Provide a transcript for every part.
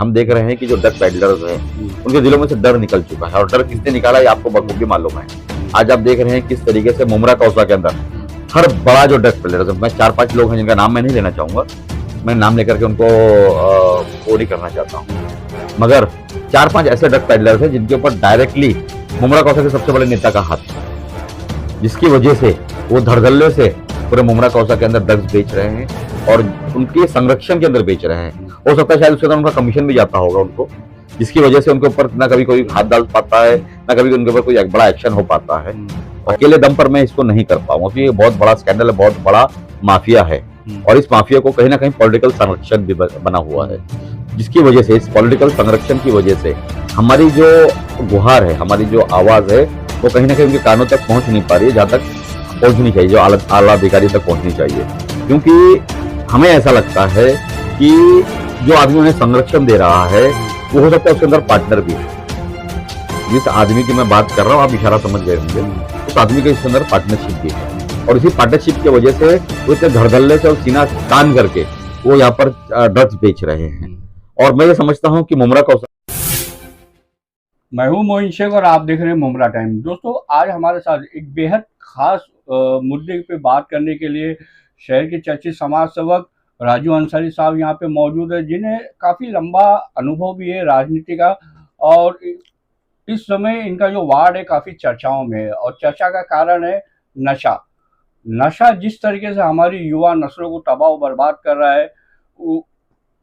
हम देख रहे हैं कि जो ड्रग पेडलर्स हैं उनके दिलों में से डर निकल चुका है, और डर किसने निकाला ये आपको बखूबी मालूम है। आज आप देख रहे हैं किस तरीके से मुमरा कौसा के अंदर हर बड़ा जो ड्रग पेडलर्स है, मैं 4-5 लोग हैं जिनका नाम मैं नहीं लेना चाहूंगा, मैं नाम लेकर के उनको वो नहीं करना चाहता हूँ, मगर 4-5 ऐसे ड्रग पेडलर्स हैं जिनके ऊपर डायरेक्टली मुमरा कौसा के सबसे बड़े नेता का हाथ है, जिसकी वजह से वो धड़धल्ले से पूरे मुमरा कौसा के अंदर ड्रग्स बेच रहे हैं और उनके संरक्षण के अंदर बेच रहे हैं। हो सकता है शायद उसके अंदर उनका कमीशन भी जाता होगा उनको, जिसकी वजह से उनके ऊपर ना कभी कोई हाथ डाल पाता है, ना कभी उनके ऊपर कोई बड़ा एक्शन हो पाता है। अकेले दम पर मैं इसको नहीं कर पाऊंगा, क्योंकि ये बहुत बड़ा स्कैंडल है, बहुत बड़ा माफिया है, और इस माफिया को कहीं ना कहीं पॉलिटिकल संरक्षण भी बना हुआ है, जिसकी वजह से, इस पॉलिटिकल संरक्षण की वजह से हमारी जो गुहार है, हमारी जो आवाज है, वो कहीं ना कहीं उनके कानों तक पहुंच नहीं पा रही है, जहां तक पहुंचनी चाहिए, जो आला अधिकारी तक पहुंचनी चाहिए। क्योंकि हमें ऐसा लगता है कि जो आदमी उन्हें संरक्षण दे रहा है वो हो सकता है उसके अंदर पार्टनर भी है। जिस आदमी की मैं बात कर रहा हूँ, आप इशारा समझ गए होंगे, उस आदमी के इसके अंदर पार्टनरशिप भी है, और इसी पार्टनरशिप की वजह से वो इतने धड़धल्ले से और सीना तान करके वो यहाँ पर ड्रग्स बेच रहे हैं। और मैं ये समझता हूँ कि मुमरा कौसा। मैं हूं मोइन शेख और आप देख रहे हैं मुमरा टाइम। दोस्तों, आज हमारे साथ एक बेहद खास मुद्दे पे बात करने के लिए शहर के चर्चित समाज सेवक राजू अंसारी साहब यहाँ पे मौजूद है, जिन्हें काफ़ी लंबा अनुभव भी है राजनीति का, और इस समय इनका जो वार्ड है काफ़ी चर्चाओं में है, और चर्चा का कारण है नशा। नशा जिस तरीके से हमारी युवा नस्लों को तबाह बर्बाद कर रहा है,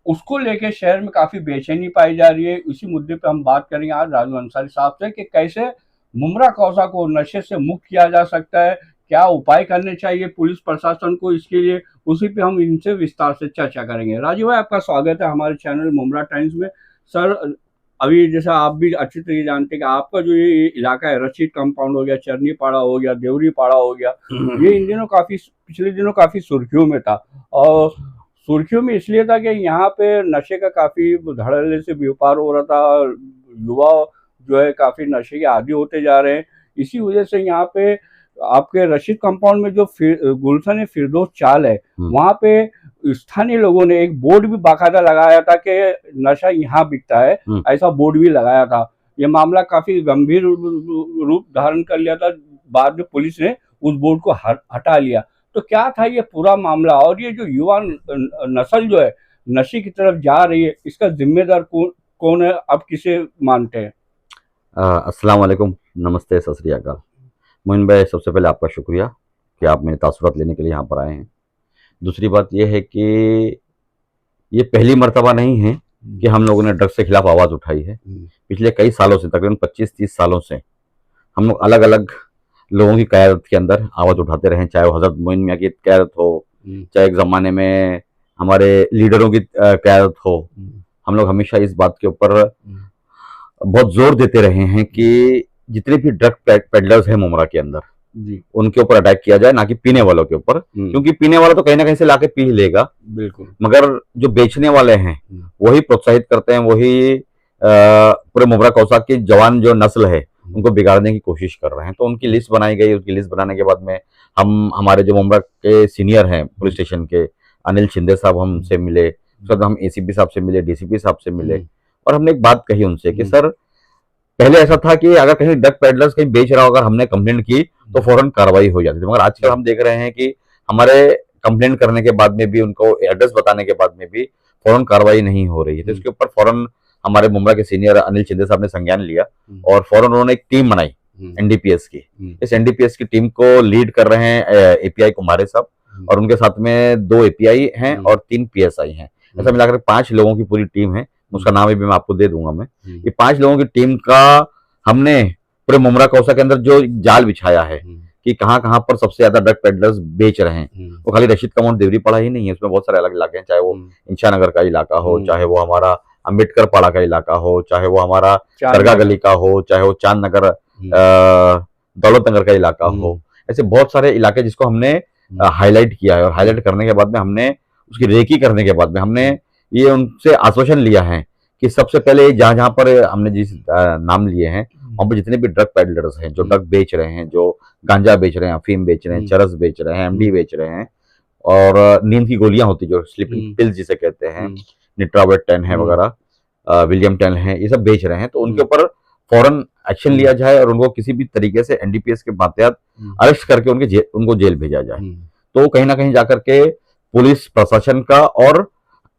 उसको लेके शहर में काफ़ी बेचैनी पाई जा रही है। इसी मुद्दे पे हम बात करेंगे आज राजू अंसारी साहब से कि कैसे मुमरा कौसा को नशे से मुक्त किया जा सकता है, क्या उपाय करने चाहिए पुलिस प्रशासन को इसके लिए, उसी पे हम इनसे विस्तार से चर्चा करेंगे। राजू भाई, आपका स्वागत है हमारे चैनल मुमरा टाइम्स में। सर, अभी जैसा आप भी अच्छी तरीके जानते हैं कि आपका जो ये इलाका है, रशीद कंपाउंड हो गया, चरनी पाड़ा हो गया, देवरी पाड़ा हो गया, ये इन दिनों पिछले दिनों काफ़ी सुर्खियों में था। और सुर्खियों में इसलिए था कि यहाँ पे नशे का काफ़ी धड़ल्ले से व्यापार हो रहा था, युवा जो है काफ़ी नशे के आदी होते जा रहे हैं। इसी वजह से यहाँ पे आपके रशीद कंपाउंड में जो गुलशन फिरदौस चाल है, वहाँ पे स्थानीय लोगों ने एक बोर्ड भी बाकायदा लगाया था कि नशा यहाँ बिकता है, ऐसा बोर्ड भी लगाया था। ये मामला काफ़ी गंभीर रूप धारण कर लिया था, बाद में पुलिस ने उस बोर्ड को हटा लिया। तो क्या था ये पूरा मामला, और ये जो युवा नस्ल जो है नशे की तरफ जा रही है, इसका जिम्मेदार कौन है, आप किसे मानते हैं? अस्सलाम वालेकुम, नमस्ते, सत श्री अकाल। मोइन भाई, सबसे पहले आपका शुक्रिया कि आप मेरे तासुरात लेने के लिए यहाँ पर आए हैं। दूसरी बात यह है कि ये पहली मर्तबा नहीं है कि हम लोगों ने ड्रग्स के खिलाफ आवाज़ उठाई है। पिछले कई सालों से, तकरीबन 25-30 सालों से हम लोग अलग अलग लोगों की क़यादत के अंदर आवाज़ उठाते रहे, चाहे वो हज़रत मोइन मियाँ की क़यादत हो, चाहे एक ज़माने में हमारे लीडरों की क़यादत हो। हम लोग हमेशा इस बात के ऊपर बहुत जोर देते रहे हैं कि जितने भी ड्रग पेडलर्स हैं मुमरा के अंदर, उनके ऊपर अटैक किया जाए, ना कि पीने वालों के ऊपर, क्योंकि पीने वाला तो कहीं ना कहीं से लाके पी लेगा, बिल्कुल, मगर जो बेचने वाले हैं वही प्रोत्साहित करते हैं, वही पूरे मुमरा कौसा की जवान जो नस्ल है उनको बिगाड़ने की कोशिश कर रहे हैं। तो उनकी लिस्ट बनाई गई। उसकी लिस्ट बनाने के बाद में हमारे जो मुमरा के सीनियर हैं पुलिस स्टेशन के, अनिल शिंदे साहब, हमसे मिले, उसके बाद हम ACP साहब से मिले, DCP साहब से मिले, और हमने एक बात कही उनसे कि सर, पहले ऐसा था कि अगर कहीं ड्रग पेडलर्स कहीं बेच रहा हो, अगर हमने कंप्लेंट की तो फौरन कार्रवाई हो जाती थी, मगर आजकल हम देख रहे हैं कि हमारे कंप्लेंट करने के बाद में भी, उनको एड्रेस बताने के बाद में भी फौरन कार्रवाई नहीं हो रही है। तो इसके ऊपर फौरन हमारे मुंबई के सीनियर अनिल शिंदे साहब ने संज्ञान लिया और फौरन उन्होंने एक टीम बनाई NDPS की। इस NDPS की टीम को लीड कर रहे हैं API कुमारे साहब, और उनके साथ में 2 API हैं और 3 PSI हैं। ऐसा मिलाकर 5 लोगों की पूरी टीम है, उसका नाम भी मैं आपको दे दूंगा। मैं ये 5 लोगों की टीम का हमने पूरे मुमरा कौसा के अंदर जो जाल बिछाया है कि कहां कहां पर सबसे ज्यादा ड्रग पेडलर्स बेच रहे हैं। वो खाली रशीद कंपाउंड देवरी पड़ा ही नहीं है, उसमें बहुत सारे अलग इलाके हैं, चाहे वो इंशा नगर का इलाका हो, चाहे वो हमारा अम्बेडकर पाड़ा का इलाका हो, चाहे वो हमारा दरगाह गली का हो, चाहे वो चांद नगर दौलत नगर का इलाका हो। ऐसे बहुत सारे इलाके जिसको हमने हाईलाइट किया है, और हाईलाइट करने के बाद में हमने उसकी रेकी करने के बाद में हमने ये उनसे आश्वासन लिया है कि सबसे पहले जहां जहां पर हमने जिस नाम लिए हैं वहां पर जितने भी ड्रग पेडलर्स हैं, जो ड्रग बेच रहे हैं, जो गांजा बेच रहे हैं, अफीम बेच रहे हैं, चरस बेच रहे हैं, MD बेच रहे हैं, और नींद की गोलियां होती जो स्लीपिंग पिल्स जिसे कहते हैं, निट्रावेट 10 है वगैरह, विलियम टेल हैं, ये सब बेच रहे हैं, तो उनके ऊपर फौरन एक्शन लिया जाए और उनको किसी भी तरीके से एनडीपीएस के मातहत अरेस्ट करके उनको जेल भेजा जाए। तो कहीं ना कहीं जाकर के पुलिस प्रशासन का और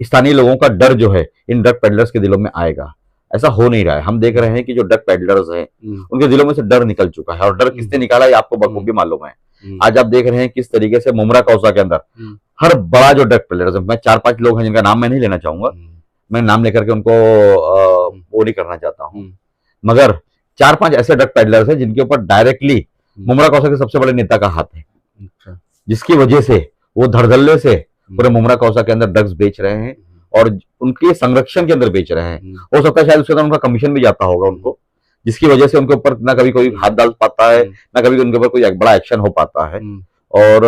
स्थानीय लोगों का डर जो है इन ड्रग पेडलर्स के दिलों में आएगा। ऐसा हो नहीं रहा है। हम देख रहे हैं कि जो ड्रग पेडलर्स हैं उनके दिलों में से डर निकल चुका है, और डर किसने निकाला ये आपको बखूबी मालूम है। आज आप देख रहे हैं किस तरीके से मुमरा कौसा के अंदर हर बड़ा जो ड्रग पेडलर्स है, मैं 4-5 लोग हैं जिनका नाम मैं नहीं लेना चाहूंगा, मैं नाम लेकर के उनको वो नहीं करना चाहता हूँ, मगर 4-5 ऐसे ड्रग पेडलर्स हैं जिनके ऊपर डायरेक्टली मुमरा कौसा के सबसे बड़े नेता का हाथ है, जिसकी वजह से वो धड़धल्ले से पूरे मुमरा कौसा के अंदर ड्रग्स बेच रहे हैं और उनके संरक्षण के अंदर बेच रहे हैं। हो सकता है शायद उसके अंदर उनका कमीशन भी जाता होगा उनको, जिसकी वजह से उनके ऊपर ना कभी कोई हाथ डाल पाता है, ना कभी उनके ऊपर कोई बड़ा एक्शन हो पाता है। और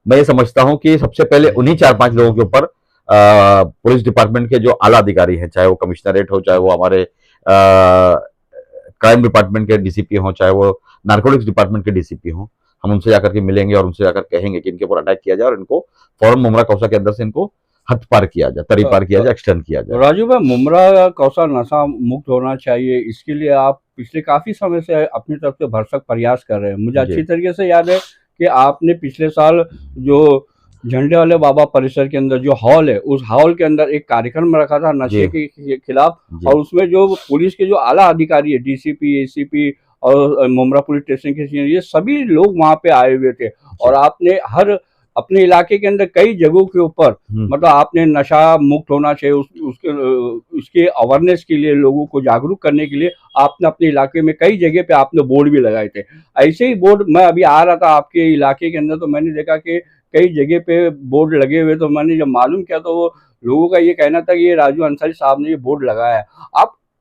मैं ये समझता हूं कि सबसे पहले उन्हीं 4-5 लोगों के ऊपर पुलिस डिपार्टमेंट के जो आला अधिकारी हैं, चाहे वो कमिश्नरेट हो, चाहे वो हमारे क्राइम डिपार्टमेंट के डीसीपी हो, चाहे वो नार्कोटिक्स डिपार्टमेंट के डीसीपी हो, हम उनसे जाकर के मिलेंगे और उनसे जाकर कहेंगे कि इनके ऊपर अटैक किया जाए और इनको फौरन मुमरा कौसा के अंदर से इनको हद पार किया जाए, तरी पार किया जाए, एक्सटेंड किया जाए। राजू भाई, मुमरा कौसा नशा मुक्त होना चाहिए, इसके लिए आप पिछले काफी समय से अपनी तरफ से भरसक प्रयास कर रहे हैं। मुझे अच्छी तरीके से याद है कि आपने पिछले साल जो झंडे वाले बाबा परिसर के अंदर जो हॉल है, उस हॉल के अंदर एक कार्यक्रम रखा था नशे के खिलाफ, और उसमें जो पुलिस के जो आला अधिकारी है, डीसीपी, एसीपी और मुमरा पुलिस स्टेशन के, ये सभी लोग वहां पे आए हुए थे और आपने हर अपने इलाके के अंदर कई जगहों के ऊपर मतलब आपने नशा मुक्त होना चाहिए उसके अवेयरनेस के लिए, लोगों को जागरूक करने के लिए आपने अपने इलाके में कई जगह पे आपने बोर्ड भी लगाए थे। ऐसे ही बोर्ड मैं अभी आ रहा था आपके इलाके के अंदर, तो मैंने देखा कि कई जगह पे बोर्ड लगे हुए, तो मैंने जब मालूम किया तो वो लोगों का ये कहना था कि ये राजू अंसारी साहब ने ये बोर्ड लगाया है।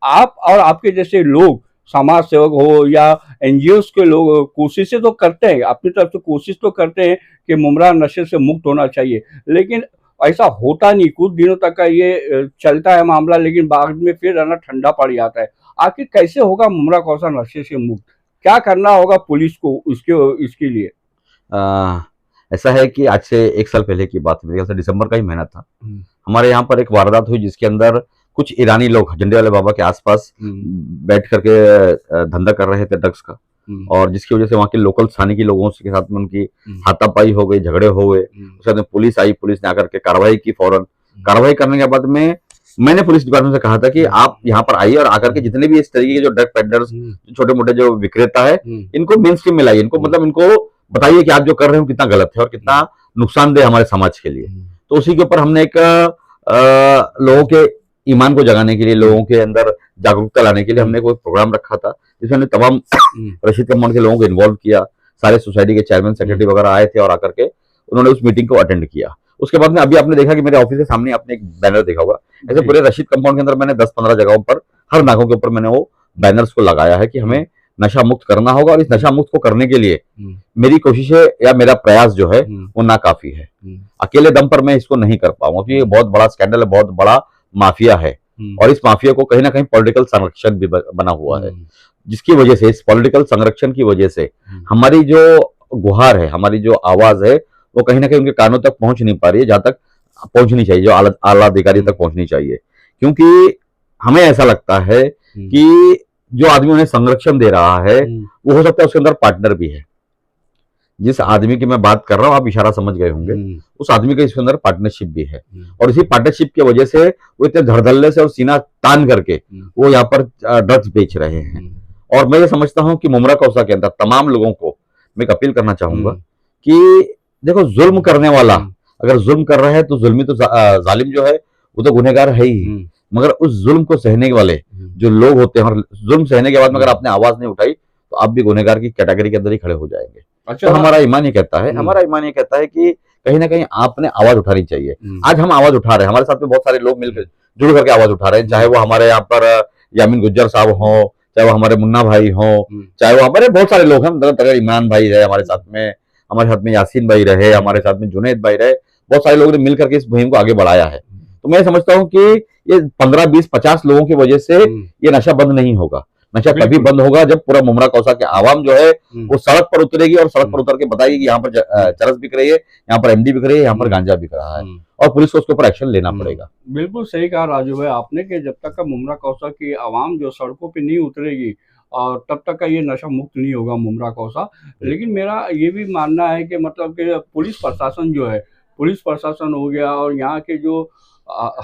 आप और आपके जैसे लोग, समाज सेवक हो या एनजीओ के लोग, कोशिशें तो करते हैं, अपनी तरफ से कोशिश तो करते हैं कि मुमरा नशे से मुक्त होना चाहिए, लेकिन ऐसा होता नहीं। कुछ दिनों तक का ये चलता है मामला, लेकिन बाद में फिर है ना ठंडा पड़ जाता है। आखिर कैसे होगा मुमरा कौसा नशे से मुक्त? क्या करना होगा पुलिस को इसके लिए? ऐसा है कि आज से 1 साल पहले की बात, मेरे ख्याल से दिसंबर का ही महीना था, हमारे यहाँ पर एक वारदात हुई जिसके अंदर कुछ ईरानी लोग झंडे वाले बाबा के आसपास बैठ करके धंधा कर रहे थे ड्रग्स का, और जिसकी वजह से वहाँ के लोकल स्थानीय के लोगों के साथ में उनकी हाथापाई हो गई, झगड़े हो गए। उसके बाद पुलिस आई, पुलिस ने आकर के कार्रवाई की। फौरन कार्रवाई करने के बाद में मैंने पुलिस डिपार्टमेंट से कहा था कि आप यहाँ पर आइए और आकर के जितने भी इस तरीके के जो ड्रग पेडलर्स, छोटे मोटे जो विक्रेता है, इनको मेन स्ट्रीम में लाइए, इनको मतलब इनको बताइए कि आप जो कर रहे हो कितना गलत है और कितना नुकसानदेह हमारे समाज के लिए। तो उसी के ऊपर हमने एक लोगों के ईमान को जगाने के लिए, लोगों के अंदर जागरूकता लाने के लिए हमने कोई प्रोग्राम रखा था, जिसमें हमने तमाम रशीद कंपाउंड के लोगों को इन्वॉल्व किया। सारे सोसाइटी के चेयरमैन, सेक्रेटरी वगैरह आए थे और आकर के उन्होंने उस मीटिंग को अटेंड किया। उसके बाद में अभी आपने देखा कि मेरे ऑफिस के सामने आपने एक बैनर देखा होगा, ऐसे पूरे रशीद कंपाउंड के अंदर मैंने 10-15 जगहों पर, हर नाकों के ऊपर मैंने वो बैनर्स को लगाया है कि हमें नशा मुक्त करना होगा। और इस नशा मुक्त को करने के लिए मेरी कोशिशें या मेरा प्रयास जो है वो नाकाफी है। अकेले दम पर मैं इसको नहीं कर पाऊंगा, क्योंकि ये बहुत बड़ा स्कैंडल है, बहुत बड़ा माफिया है, और इस माफिया को कहीं ना कहीं पॉलिटिकल संरक्षण भी बना हुआ है, जिसकी वजह से, इस पॉलिटिकल संरक्षण की वजह से हमारी जो गुहार है, हमारी जो आवाज है, वो कहीं ना कहीं उनके कानों तक पहुंच नहीं पा रही है, जहां तक पहुंचनी चाहिए, जो आला अधिकारी तक पहुंचनी चाहिए। क्योंकि हमें ऐसा लगता है कि जो आदमी उन्हें संरक्षण दे रहा है वो हो सकता है उसके अंदर पार्टनर भी है। जिस आदमी की मैं बात कर रहा हूँ, आप इशारा समझ गए होंगे, उस आदमी का इसके अंदर पार्टनरशिप भी है, और इसी पार्टनरशिप की वजह से वो इतने धड़धल्ले से और सीना तान करके वो यहाँ पर ड्रग्स बेच रहे हैं। और मैं ये समझता हूँ कि मुमरा कौसा के अंदर तमाम लोगों को मैं एक अपील करना चाहूंगा कि देखो, जुल्म करने वाला अगर जुल्म कर रहा है तो जुल्मी तो जालिम जो है वो तो गुनहगार है ही, मगर उस जुल्म को सहने वाले जो लोग होते हैं, और जुल्म सहने के बाद में अगर आपने आवाज नहीं उठाई तो आप भी गुनहगार की कैटेगरी के अंदर ही खड़े हो जाएंगे। अच्छा, तो हमारा ईमान ये कहता है, हमारा ईमान ये कहता है कि कहीं ना कहीं आपने आवाज उठानी चाहिए। आज हम आवाज उठा रहे हैं, हमारे साथ में बहुत सारे लोग मिलकर जुड़ करके आवाज उठा रहे हैं, चाहे वो हमारे यहाँ पर यामीन गुज्जर साहब हो, चाहे वो हमारे मुन्ना भाई हो, चाहे वो हमारे बहुत सारे लोग हैं, इमरान भाई रहे हमारे साथ में यासीन भाई रहे, हमारे साथ में जुनैद भाई रहे, बहुत सारे लोगों ने मिलकर के इस मुहिम को आगे बढ़ाया है। तो मैं समझता हूँ कि ये 15, 20, 50 लोगों की वजह से ये नशा बंद नहीं होगा। नशा तभी बिल्कुल। बंद होगा जब पूरा मुमरा कौसा के आवाम जो है हम्म, वो सड़क पर उतरेगी और सड़क पर उतर के बताएगी कि यहाँ पर चरस बिक रही है, यहाँ पर एमडी बिक रही है, यहाँ पर गांजा बिक रहा है, हम्म, और पुलिस को उसके ऊपर एक्शन लेना पड़ेगा। बिल्कुल सही कहा राजू भाई आपने कि जब तक का मुमरा कौसा की आवाम जो सड़कों पे नहीं उतरेगी और तब तक का ये नशा मुक्त नहीं होगा मुमरा कौसा। लेकिन मेरा ये भी मानना है कि मतलब कि पुलिस प्रशासन जो है, पुलिस प्रशासन हो गया और यहाँ के जो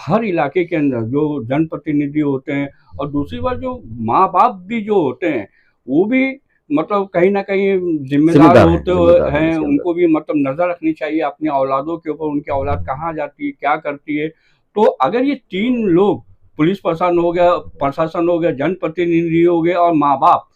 हर इलाके के अंदर जो जनप्रतिनिधि होते हैं और दूसरी बात जो माँ बाप भी जो होते हैं वो भी मतलब कहीं ना कहीं जिम्मेदार होते जिम्मेदार है हैं, इसके अंदर। उनको भी मतलब नज़र रखनी चाहिए अपनी औलादों के ऊपर, उनकी औलाद कहाँ जाती है, क्या करती है। तो अगर ये 3 लोग पुलिस प्रशासन हो गया, जनप्रतिनिधि हो गए और माँ-बाप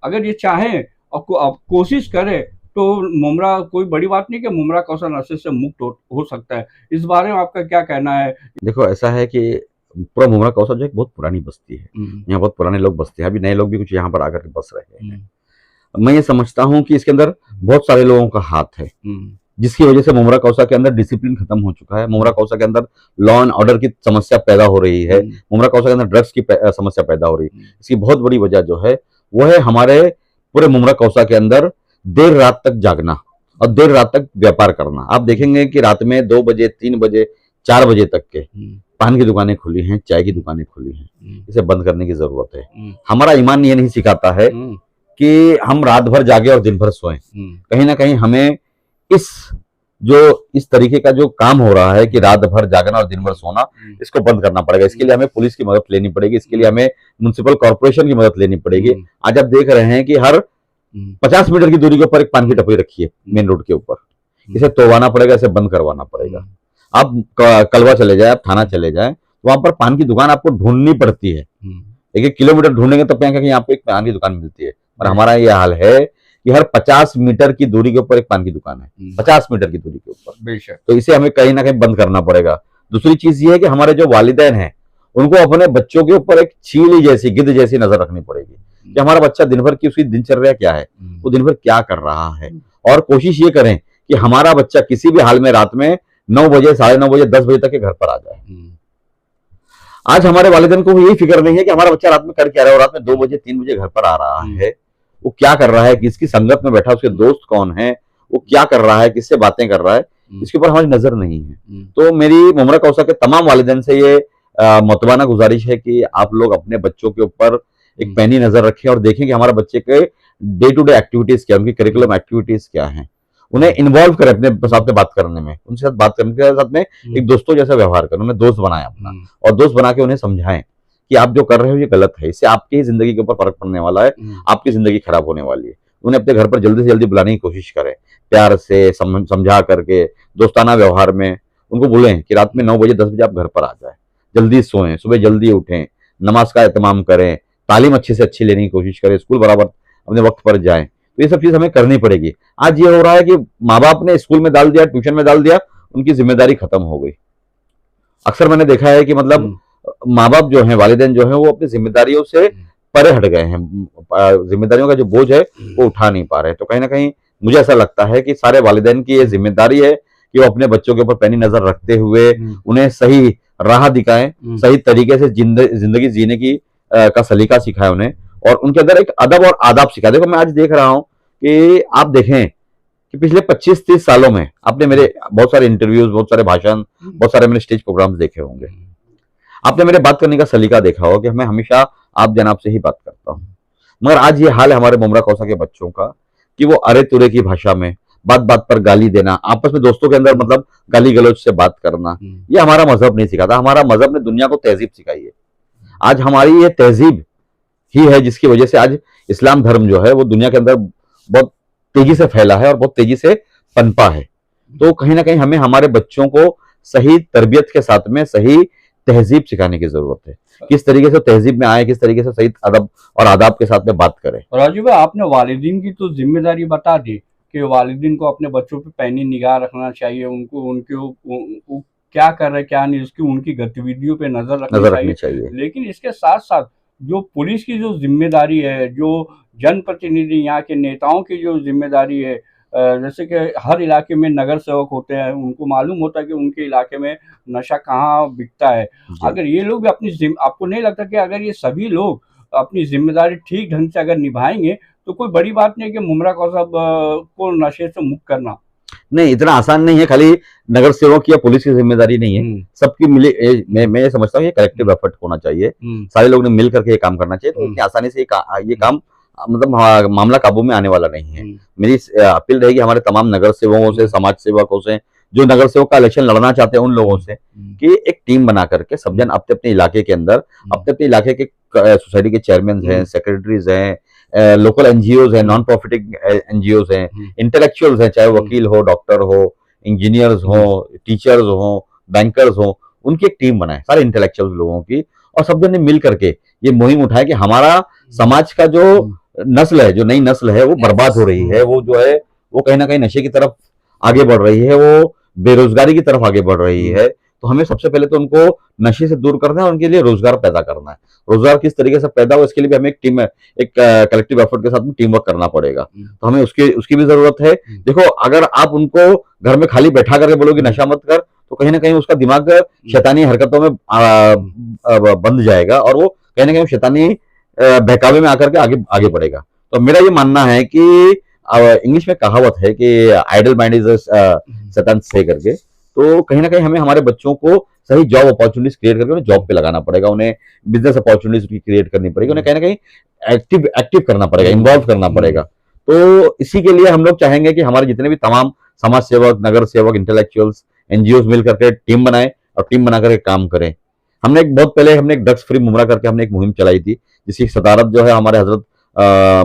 अगर ये चाहें और कोशिश करें तो मुमरा कोई बड़ी बात नहीं कि मुमरा कौशल नशे से मुक्त हो सकता है। इस बारे में आपका क्या कहना है? देखो ऐसा है कि पूरा मुमरा कौसा जो एक बहुत पुरानी बस्ती है, यहाँ बहुत पुराने लोग बसते हैं, अभी नए लोग भी कुछ यहाँ पर आकर के बस रहे हैं। मैं ये समझता हूँ कि इसके अंदर बहुत सारे लोगों का हाथ है, जिसकी वजह से मुमरा कौसा के अंदर डिसिप्लिन खत्म हो चुका है। मुमरा कौसा के अंदर लॉ एंड ऑर्डर की समस्या पैदा हो रही है, मुमरा कौसा के अंदर ड्रग्स की समस्या पैदा हो रही है। इसकी बहुत बड़ी वजह जो है वो है हमारे पूरे मुमरा कौसा के अंदर देर रात तक जागना और देर रात तक व्यापार करना। आप देखेंगे कि रात में 2 बजे 3 बजे 4 बजे तक के पान की दुकानें खुली हैं, चाय की दुकानें खुली हैं। इसे बंद करने की जरूरत है। हमारा ईमान ये नहीं सिखाता है कि हम रात भर जागे और दिन भर सोएं। कहीं ना कहीं हमें इस तरीके का जो काम हो रहा है कि रात भर जागना और दिन भर सोना, इसको बंद करना पड़ेगा। इसके लिए हमें पुलिस की मदद लेनी पड़ेगी, इसके लिए हमें म्युनिसिपल कॉर्पोरेशन की मदद लेनी पड़ेगी। आज आप देख रहे हैं कि हर 50 मीटर की दूरी के ऊपर एक पान की टपरी रखी है मेन रोड के ऊपर। इसे तोड़वाना पड़ेगा, इसे बंद करवाना पड़ेगा। आप कलवा चले जाए, आप थाना चले जाए, वहां पर पान की दुकान आपको ढूंढनी पड़ती है। 1-1 किलोमीटर ढूंढेंगे तब कहीं आपको एक पान की दुकान मिलती है। और हमारा ये हाल है कि हर 50 मीटर की दूरी के ऊपर एक पान की दुकान है, 50 मीटर की दूरी के ऊपर। बेशक। तो इसे हमें कहीं ना कहीं बंद करना पड़ेगा। दूसरी चीज ये है कि हमारे जो वालिदैन हैं उनको अपने बच्चों के ऊपर एक चीली जैसी, गिद्ध जैसी नजर रखनी पड़ेगी कि हमारा बच्चा दिन भर की उसकी दिनचर्या क्या है, वो दिन भर क्या कर रहा है। और कोशिश ये करें कि हमारा बच्चा किसी भी हाल में रात में 9 बजे, 9:30 बजे, 10 बजे तक के घर पर आ जाए। आज हमारे वालिदैन को यही फिक्र नहीं है कि हमारा बच्चा रात में कर क्या रहा है, रात में 2 बजे 3 बजे घर पर आ रहा है, वो क्या कर रहा है, किसकी संगत में बैठा, उसके दोस्त कौन है, वो क्या कर रहा है, किससे बातें कर रहा है, इसके ऊपर हमारी नजर नहीं है। तो मेरी मुमरा कौसा के तमाम वालिदैन से ये मुतबाना गुजारिश है कि आप लोग अपने बच्चों के ऊपर एक पैनी नजर रखें और देखें कि हमारे बच्चे के डे टू डे एक्टिविटीज क्या, उनकी करिकुलम एक्टिविटीज क्या है। उन्हें इन्वॉल्व करें अपने साथ में बात करने में, उनके साथ बात करने के साथ में एक दोस्तों जैसा व्यवहार करें, उन्हें दोस्त बनाएं अपना, और दोस्त बना के उन्हें समझाएं कि आप जो कर रहे हो ये गलत है, इससे आपकी ही जिंदगी के ऊपर फर्क पड़ने वाला है, आपकी जिंदगी खराब होने वाली है। उन्हें अपने घर पर जल्दी से जल्दी बुलाने की कोशिश करें, प्यार से समझा करके, दोस्ताना व्यवहार में उनको बोलें कि रात में 9 बजे 10 बजे आप घर पर आ जाए, जल्दी सोएं, सुबह जल्दी उठें, नमाज का एहतमाम करें, तालीम अच्छी से अच्छी लेने की कोशिश करें, स्कूल बराबर अपने वक्त पर जाएं। तो ये सब चीज हमें करनी पड़ेगी। आज ये हो रहा है कि माँ बाप ने स्कूल में डाल दिया, ट्यूशन में डाल दिया, उनकी जिम्मेदारी खत्म हो गई। अक्सर मैंने देखा है कि मतलब माँ बाप जो है, वालिदैन जो है, वो अपनी जिम्मेदारियों से परे हट गए हैं, जिम्मेदारियों का जो बोझ है वो उठा नहीं पा रहे। तो कहीं ना कहीं मुझे ऐसा लगता है कि सारे वालिदैन की ये जिम्मेदारी है कि वो अपने बच्चों के ऊपर पैनी नजर रखते हुए उन्हें सही राह दिखाएं, सही तरीके से जिंदगी जीने की का सलीका सिखाए उन्हें, और उनके अंदर एक अदब और आदाब सिखाए। देखो मैं आज देख रहा हूं कि आप देखें कि पिछले 25-30 सालों में आपने मेरे बहुत सारे इंटरव्यूज, बहुत सारे भाषण, बहुत सारे मैंने स्टेज प्रोग्राम्स देखे होंगे, आपने मेरे बात करने का सलीका देखा होगा कि मैं हमेशा आप जनाब से ही बात करता हूं। मगर आज ये हाल है हमारे मुमरा कौसा के बच्चों का कि वो अरे तुरे की भाषा में, बात बात पर गाली देना, आपस में दोस्तों के अंदर मतलब गाली गलौज से बात करना, ये हमारा मजहब नहीं सिखाता। हमारा मजहब ने दुनिया को तहजीब सिखाई है। आज हमारी ये तहजीब ही है जिसकी वजह से आज इस्लाम धर्म जो है वो दुनिया के अंदर बहुत तेजी से फैला है और बहुत तेजी से पनपा है। तो कहीं ना कहीं हमें हमारे बच्चों को सही तरबियत के साथ में सही तहजीब सिखाने की जरूरत है, किस तरीके से तहजीब में आए, किस तरीके से सही अदब और आदाब के साथ में बात करें। राजू भाई आपने वालिदीन की तो जिम्मेदारी बता दी कि वालिदीन को अपने बच्चों पे पैनी निगाह रखना चाहिए, उनको उनको क्या कर रहे क्या नहीं, उसकी उनकी गतिविधियों पे नजर रखनी चाहिए। लेकिन इसके साथ साथ जो पुलिस की जो जिम्मेदारी है, जो जनप्रतिनिधि यहाँ के नेताओं की जो जिम्मेदारी है, जैसे कि हर इलाके में नगर सेवक होते हैं, उनको मालूम होता है कि उनके इलाके में नशा कहाँ बिकता है। अगर ये लोग भी आपको नहीं लगता कि अगर ये सभी लोग अपनी जिम्मेदारी ठीक ढंग से अगर निभाएंगे तो कोई बड़ी बात नहीं कि मुमरा कौर साहब को नशे से मुक्त करना। नहीं, इतना आसान नहीं है, खाली नगर सेवक या पुलिस की जिम्मेदारी नहीं है, सबकी मिले। मैं ये समझता हूँ ये कलेक्टिव एफर्ट होना चाहिए, सारे लोग ने मिल करके ये काम करना चाहिए, तो इतनी आसानी से ये काम मतलब मामला काबू में आने वाला नहीं है। मेरी अपील रहेगी हमारे तमाम नगर सेवकों से, समाज सेवकों से, जो नगर सेवक का इलेक्शन लड़ना चाहते हैं उन लोगों से, कि एक टीम बना करके सब जन अपने अपने इलाके के अंदर, अपने अपने इलाके के सोसाइटी के चेयरमैन हैं, सेक्रेटरीज हैं, लोकल एनजीओज हैं, नॉन प्रॉफिटिंग एनजीओज हैं, इंटेलेक्चुअल्स हैं, चाहे वकील हो, डॉक्टर हो, इंजीनियर्स हो, टीचर्स हो, बैंकर्स हो, उनकी एक टीम बनाए सारे इंटेलेक्चुअल लोगों की, और सब जन ने मिल करके ये मुहिम उठाए कि हमारा समाज का जो नस्ल है, जो नई नस्ल है, वो बर्बाद हो रही है, वो जो है वो कहीं ना कहीं नशे की तरफ आगे बढ़ रही है, वो बेरोजगारी की तरफ आगे बढ़ रही है। तो हमें सबसे पहले तो उनको नशे से दूर करना है, उनके लिए रोजगार पैदा करना है। रोजगार किस तरीके से पैदा हो, इसके लिए भी हमें एक कलेक्टिव एफर्ट के साथ में टीम वर्क करना पड़ेगा, तो हमें उसकी भी जरूरत है। देखो, अगर आप उनको घर में खाली बैठा करके बोलोगे नशा मत कर, तो कहीं ना कहीं उसका दिमाग शैतानी हरकतों में बंध जाएगा, और वो कहीं ना कहीं शैतानी बहकावे में आकर के आगे बढ़ेगा। तो मेरा ये मानना है कि इंग्लिश में कहावत है कि आइडल माइंड इज शैतान से करके, तो कहीं ना कहीं हमें हमारे बच्चों को सही जॉब अपॉर्चुनिटीज क्रिएट करके उन्हें जॉब पे लगाना पड़ेगा, उन्हें बिजनेस अपॉर्चुनिटीज क्रिएट करनी पड़ेगी, उन्हें कहीं ना कहीं एक्टिव करना पड़ेगा, इन्वॉल्व करना पड़ेगा। तो इसी के लिए हम लोग चाहेंगे कि हमारे जितने भी तमाम समाज सेवक, नगर सेवक, इंटेलेक्चुअल्स, एनजीओ मिल करके टीम बनाए और टीम बना करके काम करें। हमने बहुत पहले एक ड्रग्स फ्री मुमरा करके हमने एक मुहिम चलाई थी, जिसकी सदारत जो है हमारे हजरत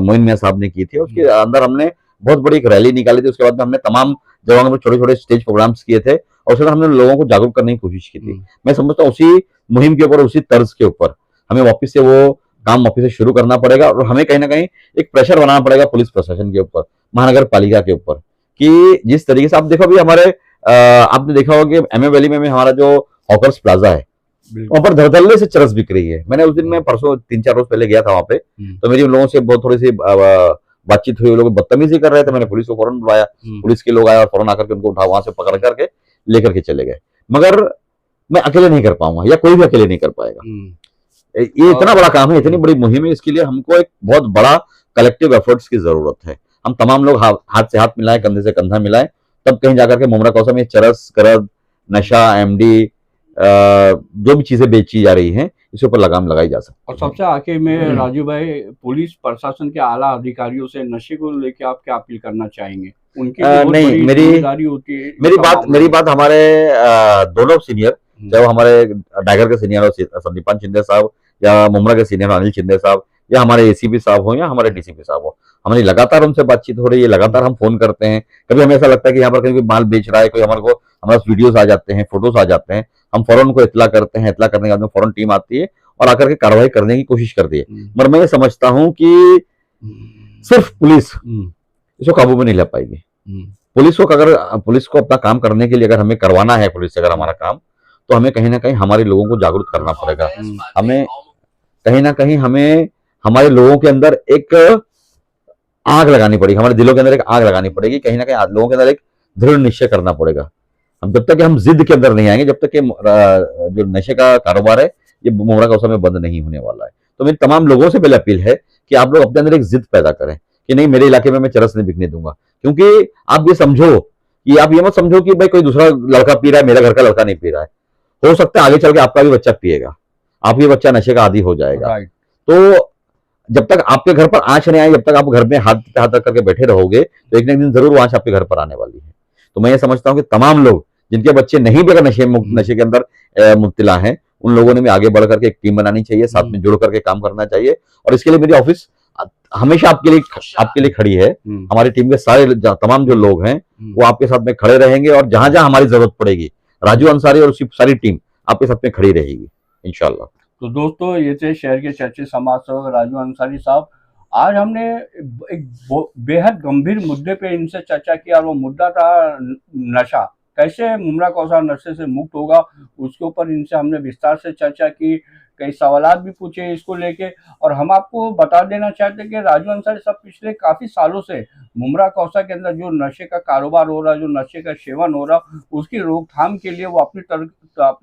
मोइन मियां साहब ने की थी। उसके अंदर हमने बहुत बड़ी एक रैली निकाली थी, उसके बाद में हमने तमाम जगहों में छोटे छोटे स्टेज प्रोग्राम्स किए थे, और उसके बाद हमने लोगों को जागरूक करने की कोशिश की थी। मैं समझता हूँ उसी मुहिम के ऊपर, उसी तर्ज के ऊपर हमें वापस से वो काम वापस से शुरू करना पड़ेगा, और हमें कहीं ना कहीं एक प्रेशर बनाना पड़ेगा पुलिस प्रशासन के ऊपर, महानगर पालिका के ऊपर, कि जिस तरीके से आप देखो अभी हमारे आपने देखा होगा कि एमए वैली में हमारा जो हॉकर्स प्लाजा है, वहां पर धड़धड़ल्ले से चरस बिक रही है। मैंने उस दिन में परसों 3-4 रोज पहले गया था वहां पे, तो मेरी उन लोगों से बहुत थोड़ी सी बातचीत हुई, लोग बदतमीजी कर रहे थे। मैंने पुलिस को फौरन बुलाया, पुलिस के लोग आए और फौरन आकर के उनको उठा वहां से पकड़ करके लेकर के चले गए। मगर मैं अकेले नहीं कर पाऊंगा, या कोई भी अकेले नहीं कर पाएगा। ये इतना बड़ा काम है, इतनी बड़ी मुहिम है, इसके लिए हमको एक बहुत बड़ा कलेक्टिव एफर्ट्स की जरूरत है। हम तमाम लोग हाथ से हाथ मिलाएं, कंधे से कंधा मिलाएं, तब कहीं जाकर के मुमरा कौसा में चरस, करद, नशा, एमडी, जो भी चीजें बेची जा रही हैं, इसके ऊपर लगाम लगाई जा सकती है। और सबसे आखिर में राजू भाई, पुलिस प्रशासन के आला अधिकारियों से नशे को लेकर आप क्या अपील करना चाहेंगे? उनकी नहीं, जिम्मेदारी होती है। मेरी बात हमारे दोनों सीनियर, चाहे वो हमारे डागर के सीनियर हो संदीपान शिंदे साहब, या मुमरा के सीनियर अनिल शिंदे साहब, या हमारे एसीपी साहब हो, या हमारे डीसीपी साहब हो, हमारी लगातार उनसे बातचीत हो रही है, लगातार हम फोन करते हैं। कभी हमें ऐसा लगता है कि यहाँ पर कहीं कोई माल बेच रहा है, कोई हमारे वीडियोस आ जाते हैं, फोटोज आ जाते हैं, हम फौरन उनको इत्तला करते हैं। इत्तला करने के बाद में फौरन टीम आती है और आकर के कार्रवाई करने की कोशिश करती है। मगर मैं ये समझता हूँ कि सिर्फ पुलिस इसको काबू में नहीं ला पाएगी। पुलिस को अपना काम करने के लिए अगर हमें करवाना है, पुलिस से अगर हमारा काम, तो हमें कहीं ना कहीं हमारे लोगों को जागरूक करना पड़ेगा। हमें कहीं ना कहीं हमारे लोगों के अंदर एक आग लगानी पड़ेगी, हमारे दिलों के अंदर एक आग लगानी पड़ेगी, कहीं ना कहीं लोगों के अंदर एक दृढ़ निश्चय करना पड़ेगा। हम जब तक हम जिद के अंदर नहीं आएंगे, जब तक जो नशे का कारोबार है ये मुमरा कौसा में बंद नहीं होने वाला है। तो मेरी तमाम लोगों से पहले अपील है कि आप लोग अपने अंदर एक जिद पैदा करें कि नहीं, मेरे इलाके में मैं चरस नहीं बिकने दूंगा। क्योंकि आप ये मत समझो कि भाई कोई दूसरा लड़का पी रहा है, मेरा घर का लड़का नहीं पी रहा है। हो सकता है आगे चल के आपका भी बच्चा पिएगा, आप ये बच्चा नशे का आदी हो जाएगा। तो जब तक आपके घर पर आंच नहीं आई, जब तक आप घर में हाथ पे हाथ रख करके बैठे रहोगे, तो एक न एक दिन जरूर आंच आपके घर पर आने वाली है। तो मैं ये समझता हूँ कि तमाम लोग जिनके बच्चे नहीं भी अगर नशे के अंदर मुब्तला हैं, उन लोगों ने भी आगे बढ़ करके एक टीम बनानी चाहिए, साथ में जुड़ करके काम करना चाहिए। और इसके लिए मेरी ऑफिस हमेशा आपके लिए खड़ी है। हमारी टीम के सारे तमाम जो लोग हैं वो आपके साथ में खड़े रहेंगे, और जहां जहां हमारी जरूरत पड़ेगी, राजू अंसारी और उसकी सारी टीम आपके साथ में खड़ी रहेगी इंशाल्लाह। तो दोस्तों, ये थे शहर के चर्चित समाज सेवक राजू अंसारी साहब। आज हमने एक बेहद गंभीर मुद्दे पे इनसे चर्चा की, और वो मुद्दा था नशा। कैसे मुमरा कौसार नशे से मुक्त होगा, उसके ऊपर इनसे हमने विस्तार से चर्चा की, कई सवालात भी पूछे इसको लेके। और हम आपको बता देना चाहते हैं कि राजू अंसारी साहब पिछले काफ़ी सालों से मुमरा कौसा के अंदर जो नशे का कारोबार हो रहा है, जो नशे का सेवन हो रहा, उसकी रोकथाम के लिए वो अपनी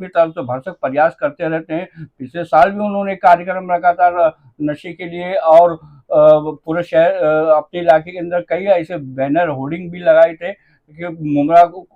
तरफ से भरसक प्रयास करते रहते हैं। पिछले साल भी उन्होंने एक कार्यक्रम रखा था नशे के लिए, और पूरे शहर अपने इलाके के अंदर कई ऐसे बैनर होर्डिंग भी लगाए थे कि मुमरा को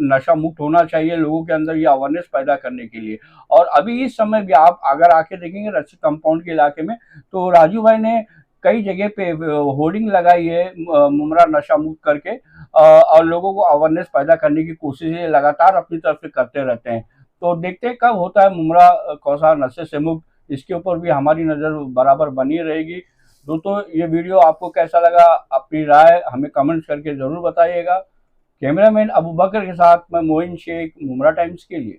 नशा मुक्त होना चाहिए, लोगों के अंदर ये अवेयरनेस पैदा करने के लिए। और अभी इस समय भी आप अगर आके देखेंगे रक्षित कंपाउंड के इलाके में, तो राजू भाई ने कई जगह पे होर्डिंग लगाई है मुमरा नशा मुक्त करके, और लोगों को अवेयरनेस पैदा करने की कोशिश लगातार अपनी तरफ से करते रहते हैं। तो देखते हैं कब होता है मुमरा कौसार नशे से मुक्त, इसके ऊपर भी हमारी नज़र बराबर बनी रहेगी। दोस्तों, ये वीडियो आपको कैसा लगा, अपनी राय हमें कमेंट्स करके ज़रूर बताइएगा। कैमरामैन अबू बकर के साथ मैं मोइन शेख, मुमरा टाइम्स के लिए।